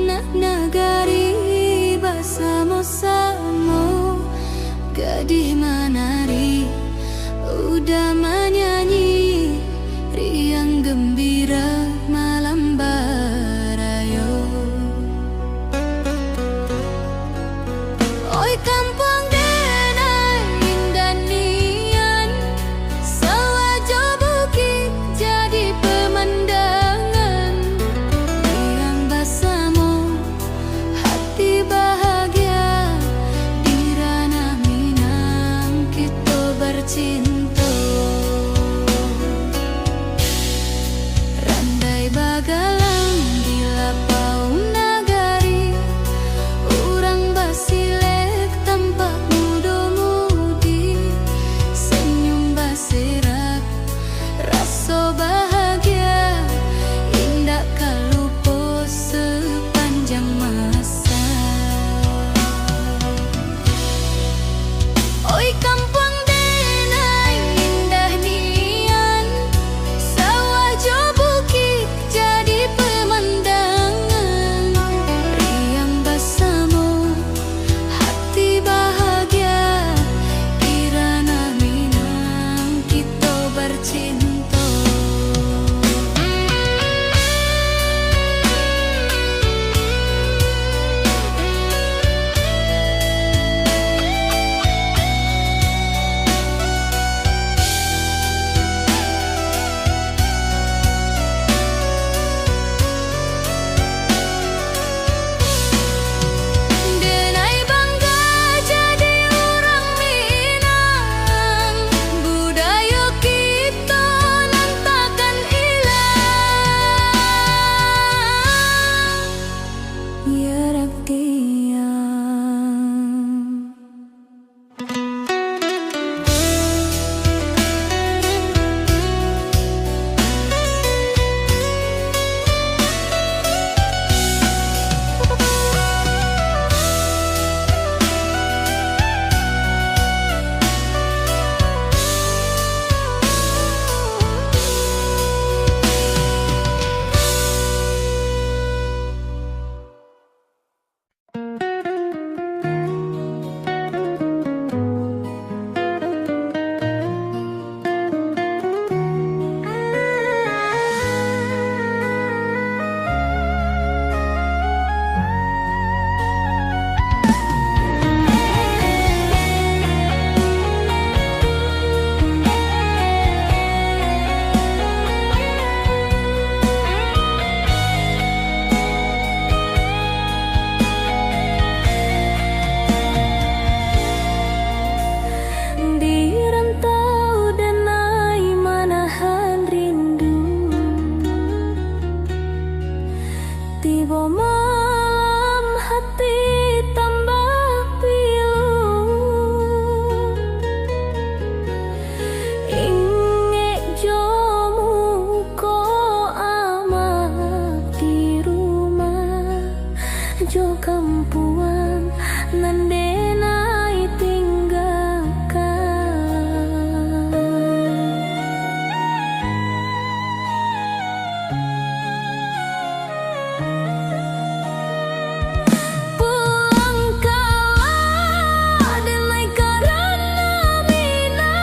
nagari bersama-sama, gadis menari, udah menyanyi, riang gembira malam barayo. Oi kampung denai indah nian, sawajo bukit jadi pemandangan, riang bersama hati bahagia di ranah Minang kita bercinta. Randai bagalang di lapau nagari, urang basilek tampak muda-mudi, senyum basirak rasa bahagia indah kalupa sepanjang masa. Oi kampung denai indah nian, sawajo bukit jadi pemandangan, riang bersama hati bahagia di ranah Minang kita bercinta. Denai bangga jadi orang Minang, budaya kita nan takkan hilang. Ya Raktiang. Di rantau denai manahan rindu, tiba malam hati tambah pilu, ingek jomu ko amat di rumah jo kampuan nan denai tinggalkan. Pulang kala denai karana Minang,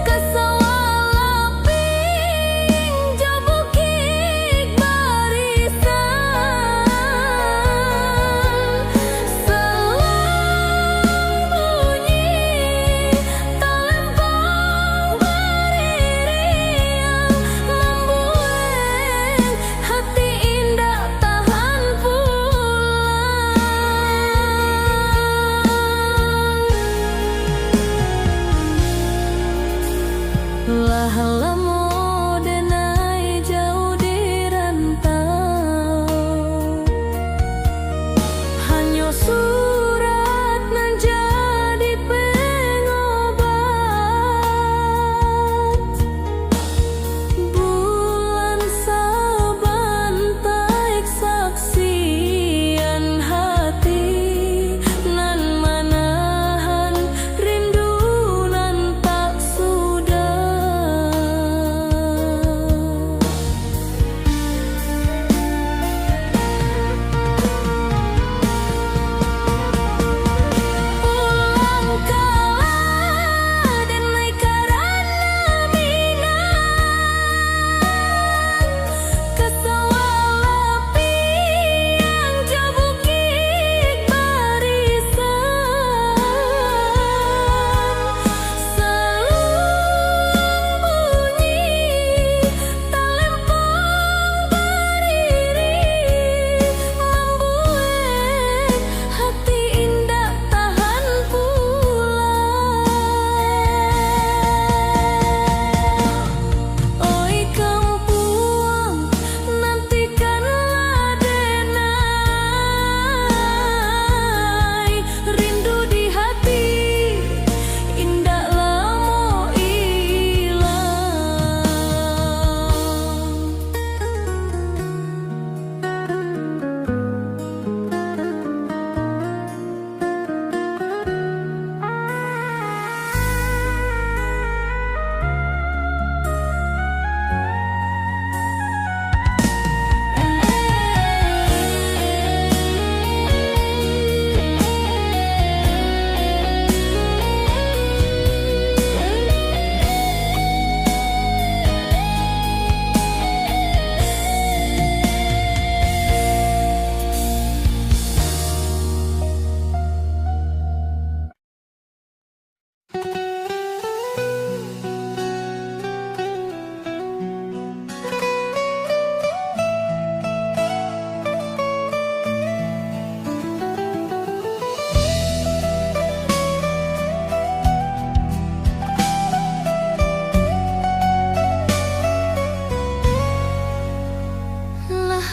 kasawalaping jo bukit barisan.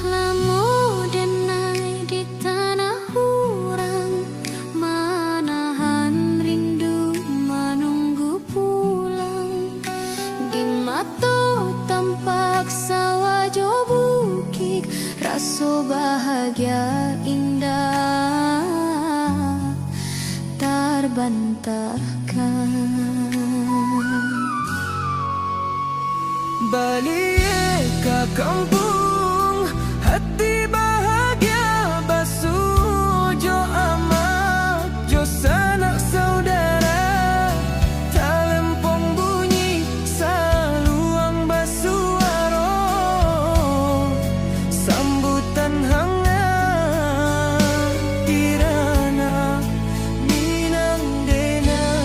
lamu denai di tanah hurang, manahan rindu menunggu pulang. Di mata tampak sawah jo bukit, rasa bahagia indah terbantarkan. Balik ke kampung, hati bahagia basuh jo amat, jo sanak saudara. Talempong bunyi saluang basuaro, sambutan hangat kirana minang denai.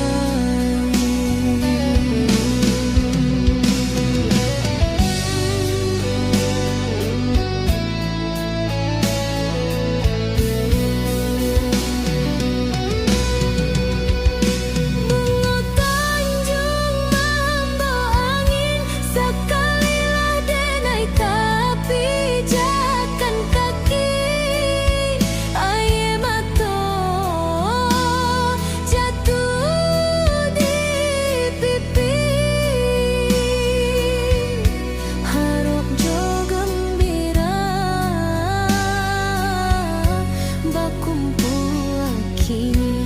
Bunga Tanjung membawa angin, sekalilah denai tapi jakan kaki. Air mata jatuh di pipi, harap jo gembira bakumpul kini.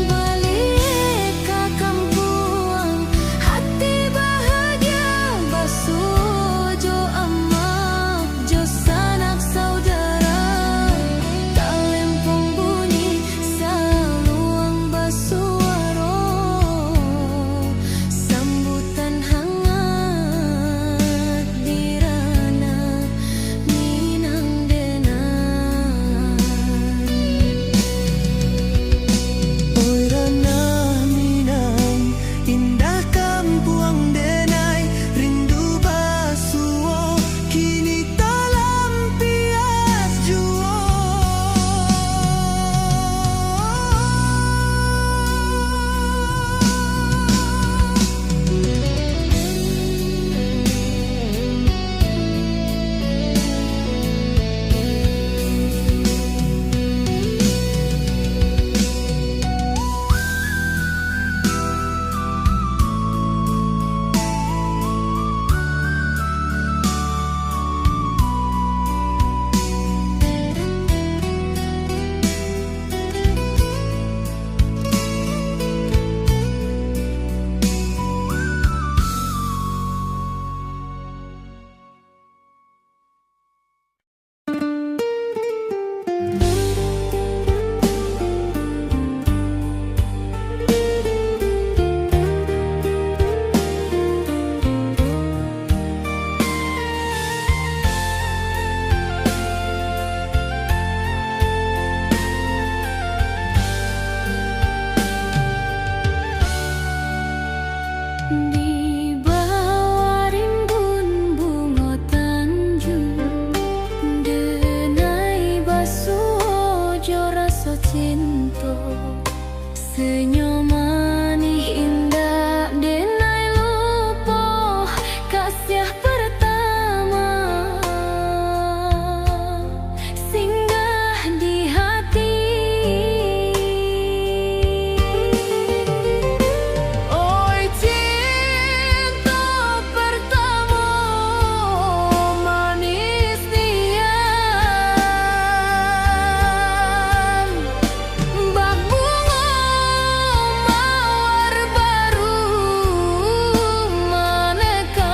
Balik ke kampung, hati bahagia basuh jo amak, jo sanak saudara. Talempong bunyi saluang basuaro, sambutan hangat dirana minang denai. Oi rana minang, indah kampuang denai, rindu basuo kini talampias juo. Di bawah rimbun bunga Tanjung, denai basuh jo rasa cinta. Senyum manis indah denai lupa kasih pertama, singgah di hati. Oi cinta pertama manis nian, bak bunga mawar baru maneka.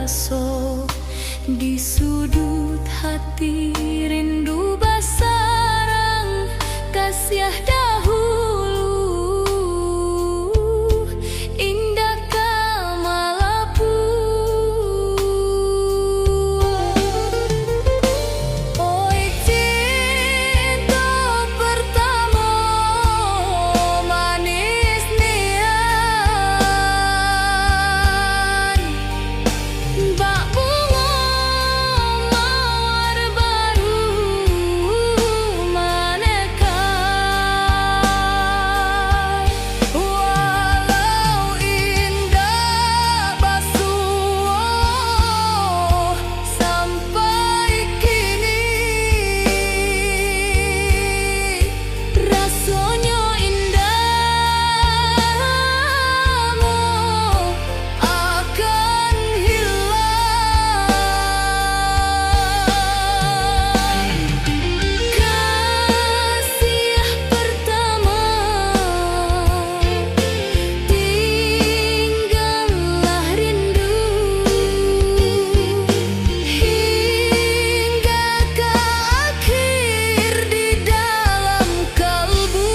raso di sudut hati, rindu basarang kasih dahulu indah kamalapu. Oi cinta pertama manis nian, bak bunga mawar baru menekan. Walau indah basuh sampai kini, rasanya indahmu akan hilang. Kasih pertama tinggallah rindu hingga ke akhir di dalam kalbu.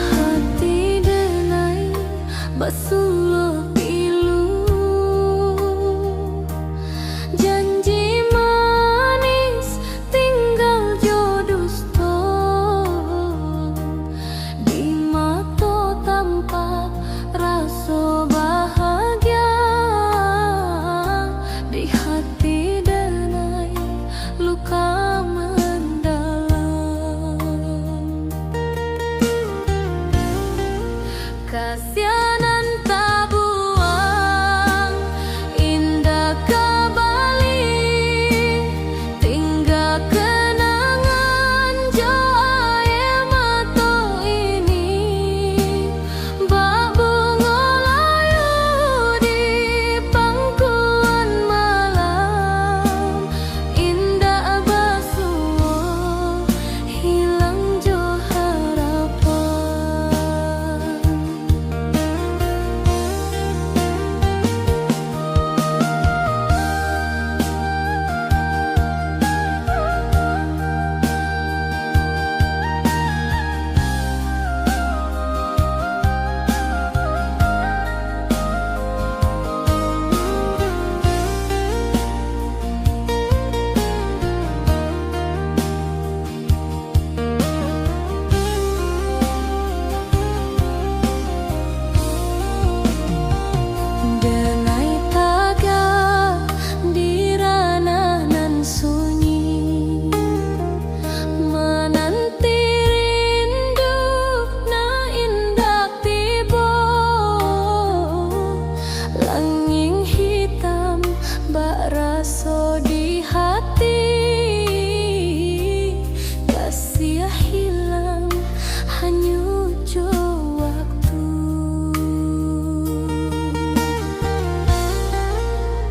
Hati denai basuh pilu, janji manis tinggal jodosto di mata tampak rasa bahagia, di hati denai luka mendalam. Kasianan tak buang indah kembali, tinggal kenangan jo air mata ini, bak bunga layu di pangkuan malam, indah basuh hilang jo harapan. Denai tagak di ranah nan sunyi, menanti rindu na indah tiba, langing hitam bak raso di hati, kasih hilang hanyut jo waktu.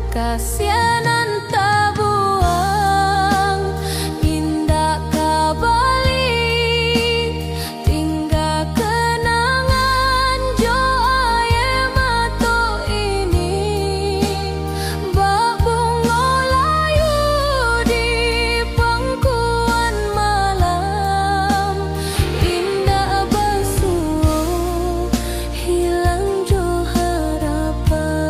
Kasianan tak buang indah kembali, tinggal kenangan jo air mata ini, bak bunga layu di pangkuan malam, indah basuh hilang jo harapan.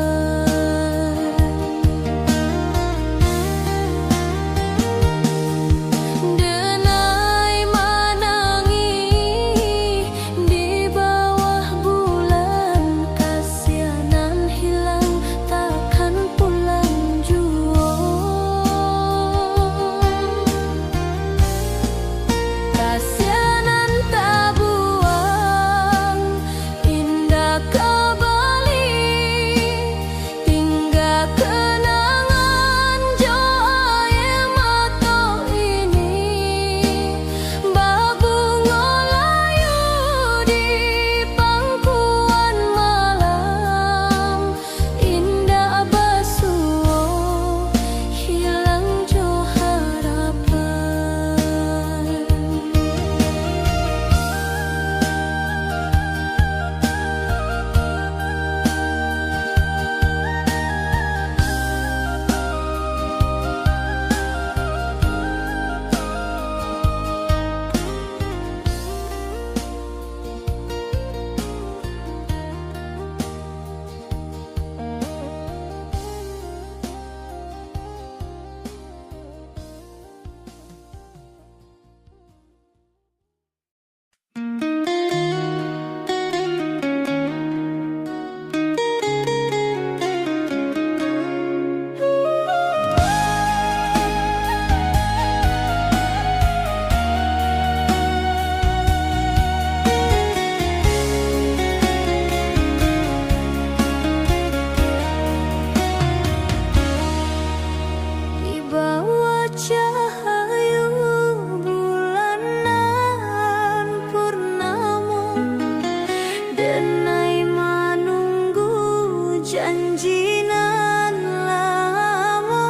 janji nan lama,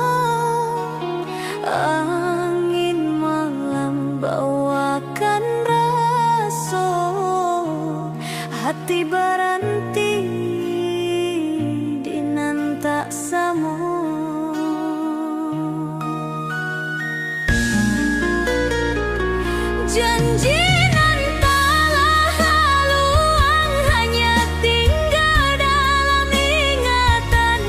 angin malam bawakan rasa, hati berhenti di nan tak samo. Janji nan telah haluan hanya tinggal dalam ingatan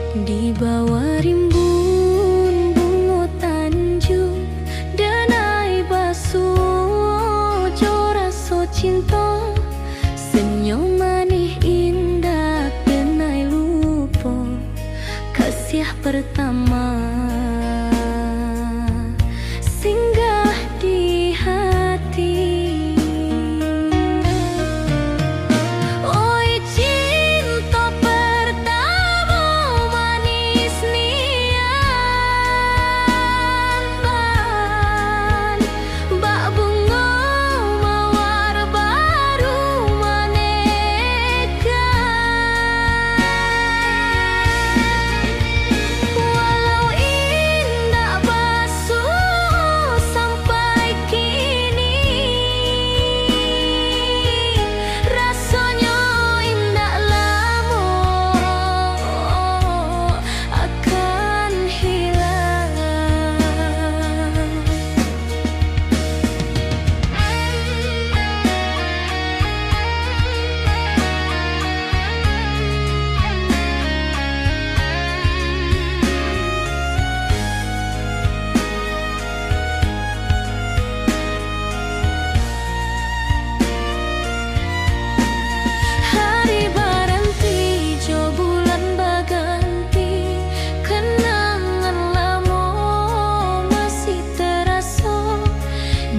Di bawah rimbun bunga tanjung, danai basuh joraso cinta, senyum manis indah denai lupa kasih pertama singgah di hati. Oi cinta pertama manis nian ban, bak bunga mawar baru manekan. Walau indah basuh sampai kini, rasanya indah lama akan hilang. Hari baranti, jo bulan baganti, kenangan lama masih terasa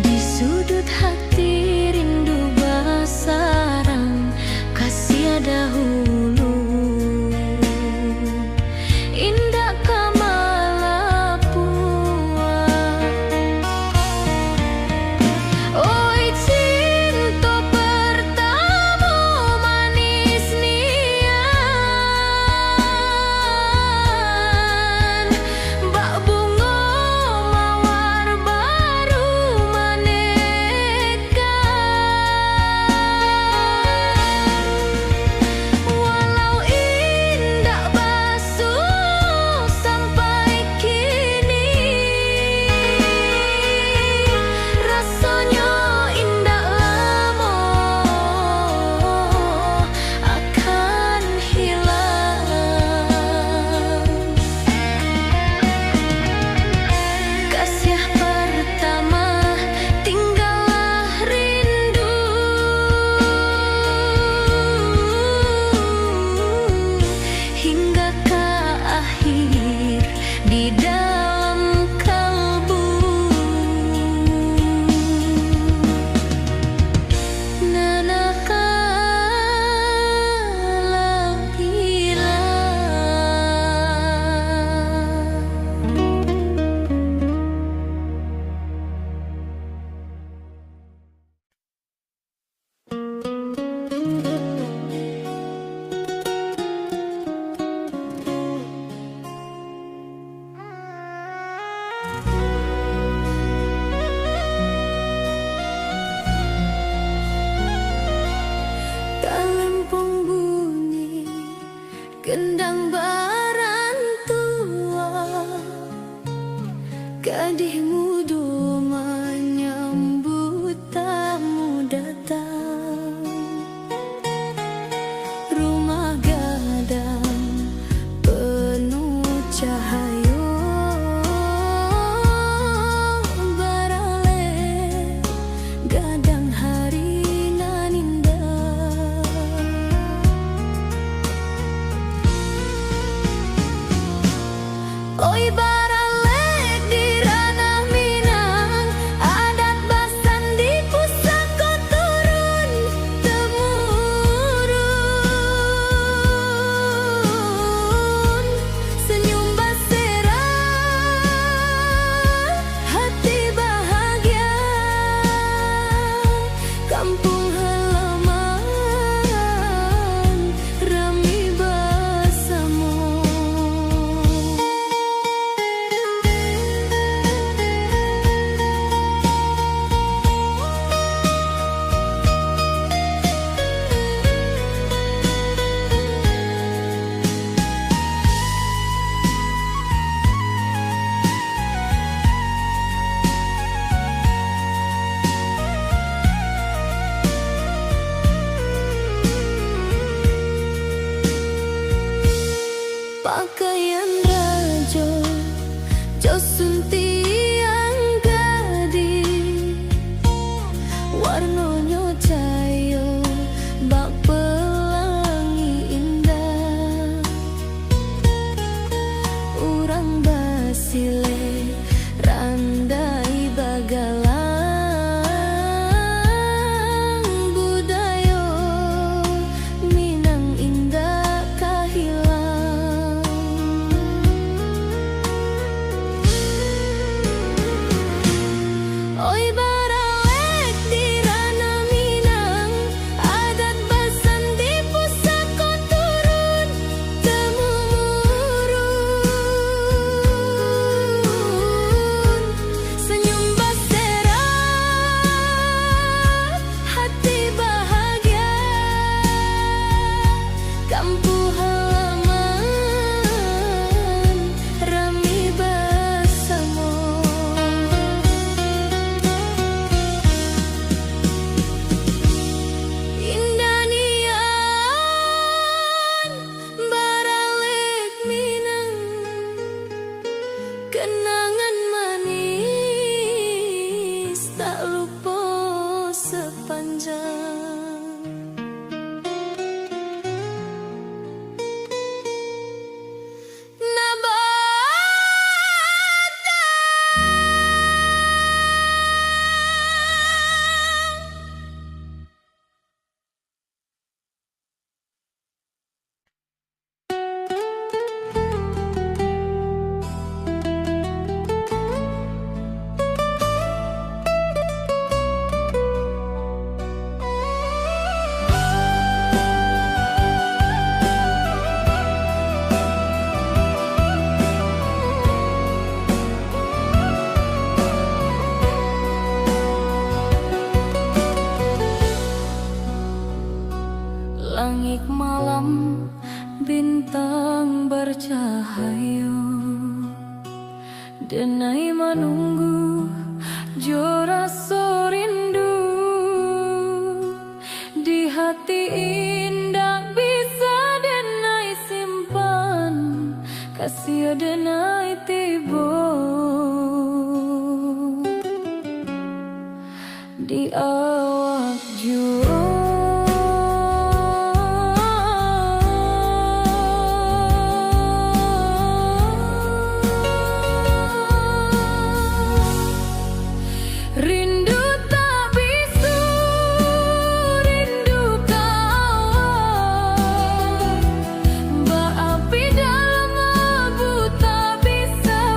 di sudut hati, rindu basarang kasih dahulu. Indah kamalapua. Oi cinta pertama manis nian, bak bunga mawar baru manekan. Walau indah basuh sampai kini, rasanya indah lama akan hilang. Kasih pertama tinggallah rindu, hingga ke akhir di dalam kalbu. Nanakala hilang. Talempong bunyi gendang barantua, gadih muda menyambut tamu datang. Rumah gadang penuh cahaya, barale gadang hari nan indah. Oi barale di ranah mi pakaian rajo Josun tiang gadi warnanya cayo bak pelangi indah urang basile randai bagalang budayo Minang indah kahilang oi baralek di rana Minang adat basan di pusako turun temurun senyum basera hati bahagia kampung halaman rami bersama indah nian baralek Minang kenangan manis tak lupa sepanjang Nabata langit malam bintang bercahaya denai menunggu jo rasa rindu di hati indah bisa denai simpan kasih denai tiba di awak jua rindu tak bisu rindu kawan baapi dalam abu tak bisa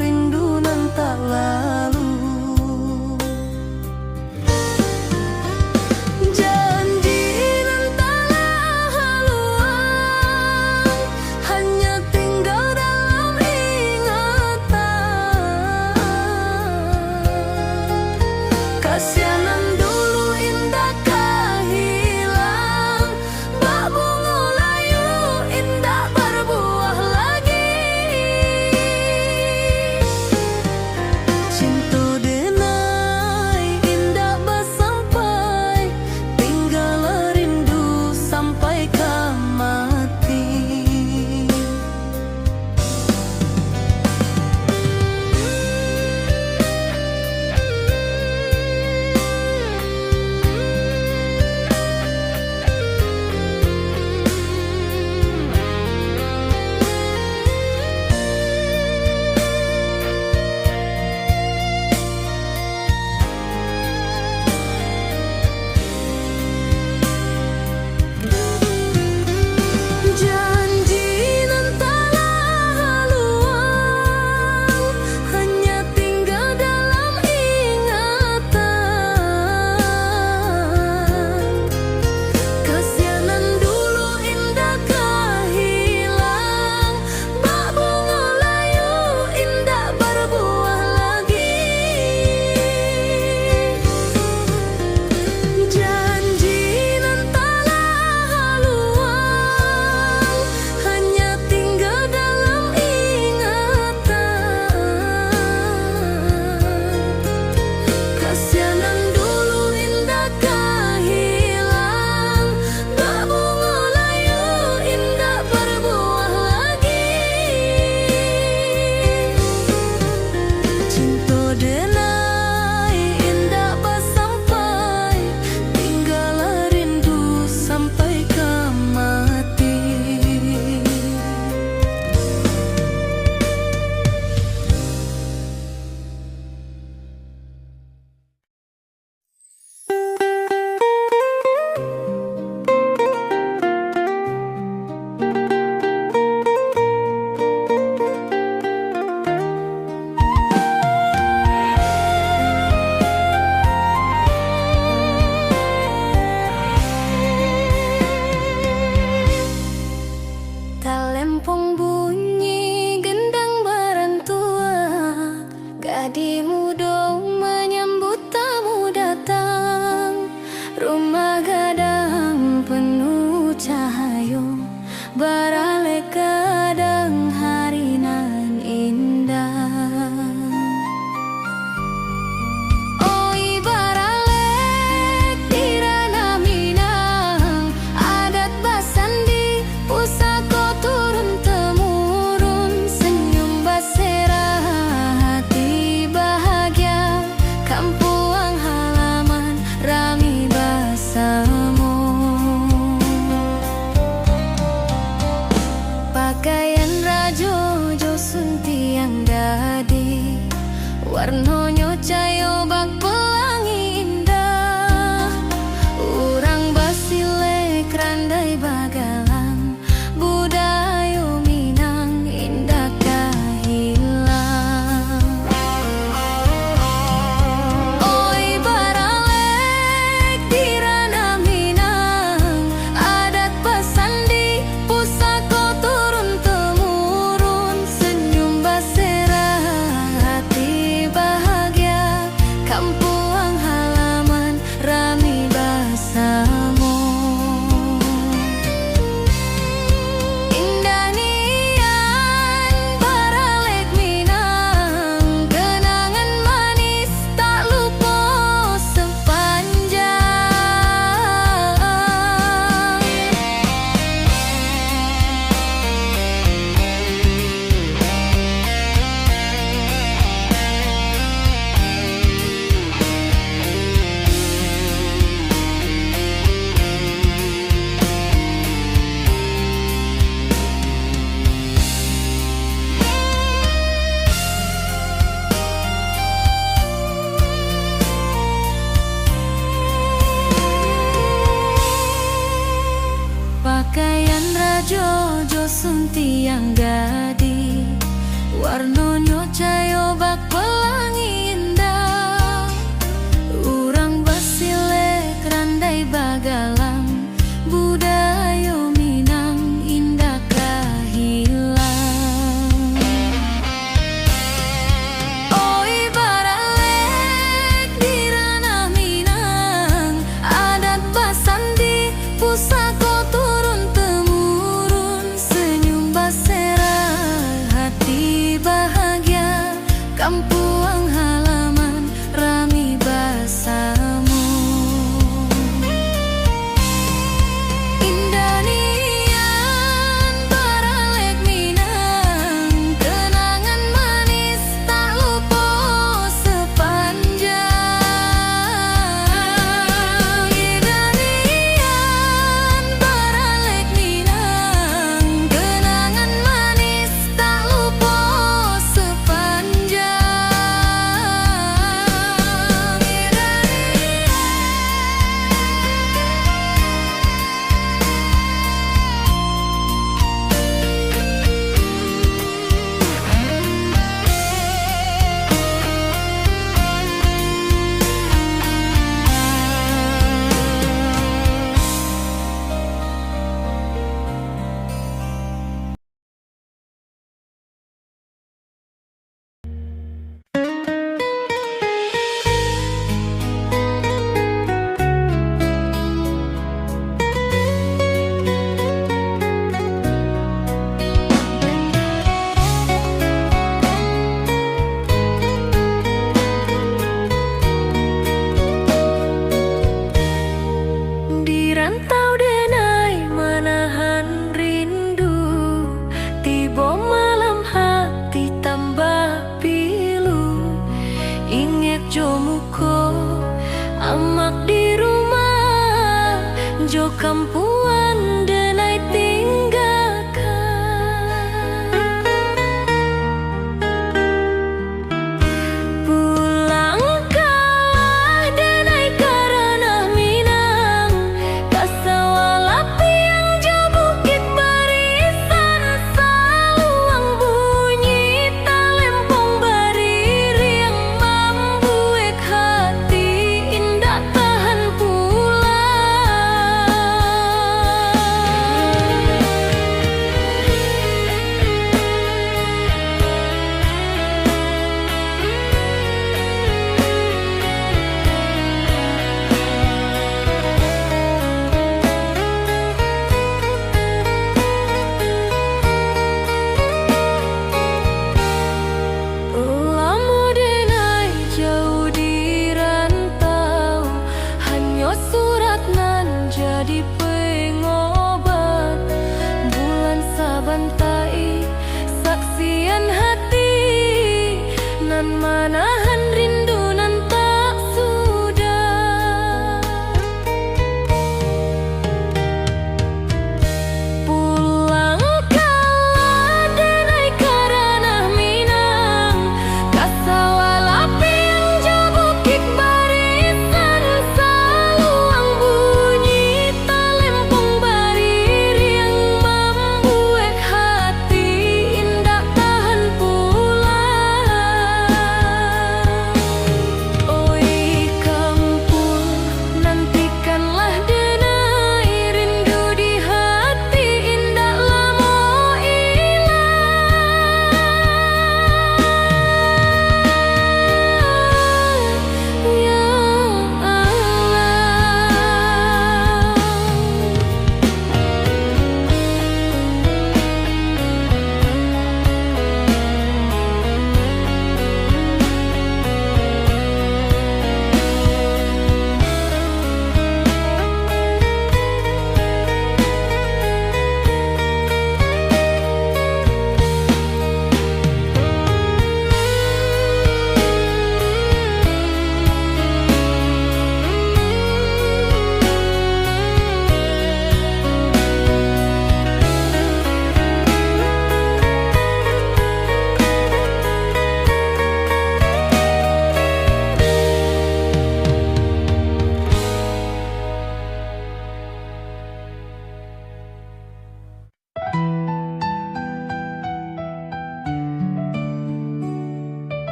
rindu nan tak lalu. Janji nan tak haluan, hanya tinggal dalam ingatan. Kasianan dulu indakkah hilang, bak bunga layu indah berbuah lagi. Cinta denai indah bersampai, tinggal rindu sampai ke mati. Janji nan tak haluan, hanya tinggal dalam ingatan. Kasianan dulu indakkah hilang, bak bunga layu indah berbuah lagi. Janji nan tak haluan, hanya tinggal dalam ingatan. Kasianan dulu indakkah hilang, bak bunga layu indah berbuah lagi. Cinta denai indah bersampai, tinggal rindu sampai ke mati. Talempong bunyi gendang berantua, gadi muda menyambut tamu datang. Rumah gadang penuh cahayu, beralih kadang hari nan indah. Oi baralek di ranah Minang, adat basandi pusaka turun temurun. Senyum basera hati bahagia, kampung halaman rami bersama. Pakaian rajo josun tiang dadi, warnanya cayo bak pelangi indah. Urang basile kerandai bagalang, budaya Minang indakkah hilang. Oi baralek di ranah Minang, adat pesandi pusaka turun temurun. Senyum basera hati bahagia, Kampuang halaman rami basamu. Indah nian baralek Minang, kenangan manis tak lupa sepanjang. Indah nian baralek Minang, kenangan manis tak lupa sepanjang. Di rantau denai menahan rindu, tiba malam hati tambah pilu. Ingat jo muko amak di rumah, jo kampuan denai tinggalkan. Pulangkanlah denai karena Minang, kasawalapi yang jauh bukit barisan, saluang bunyi talempong bariri yang membuat hati indah tahan pulang.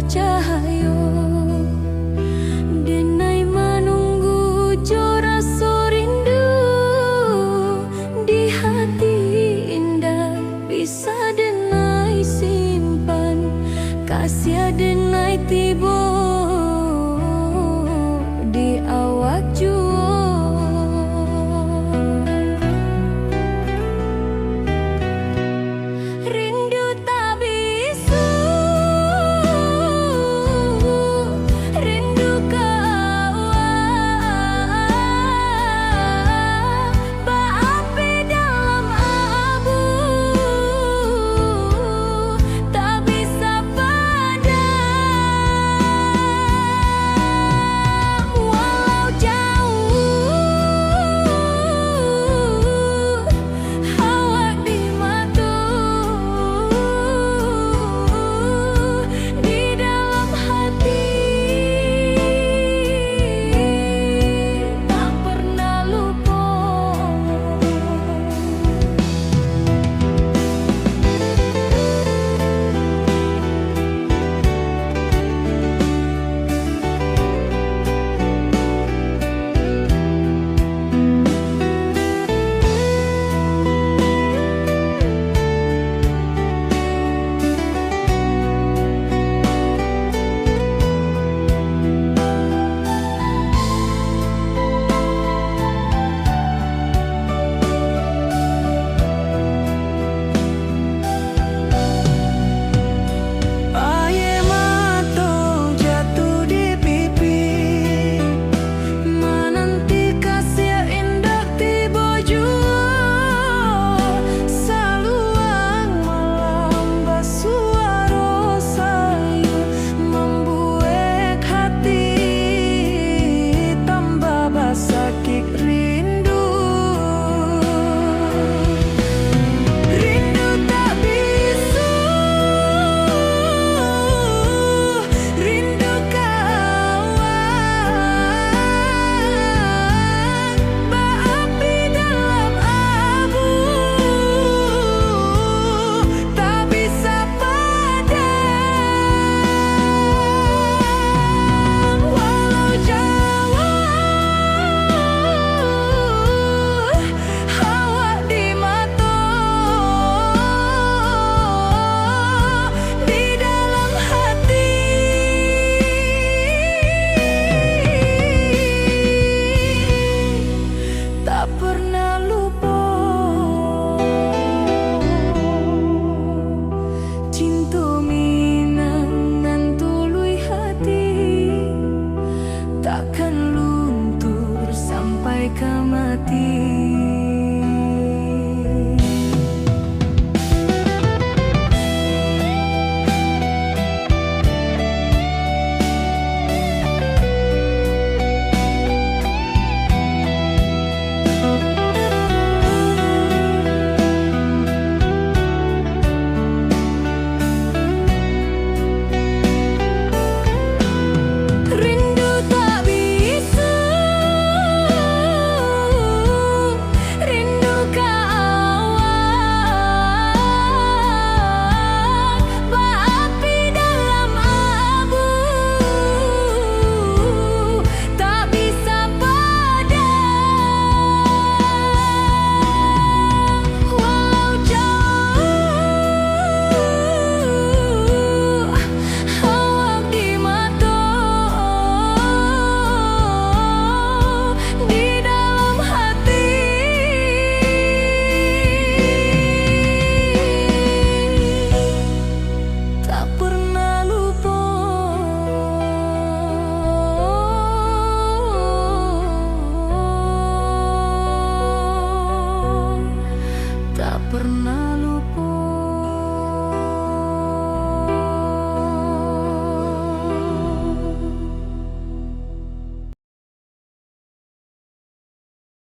bercahayo. Denai menunggu jo rasa rindu di hati indah bisa denai simpan, kasih denai tiba di awak ju.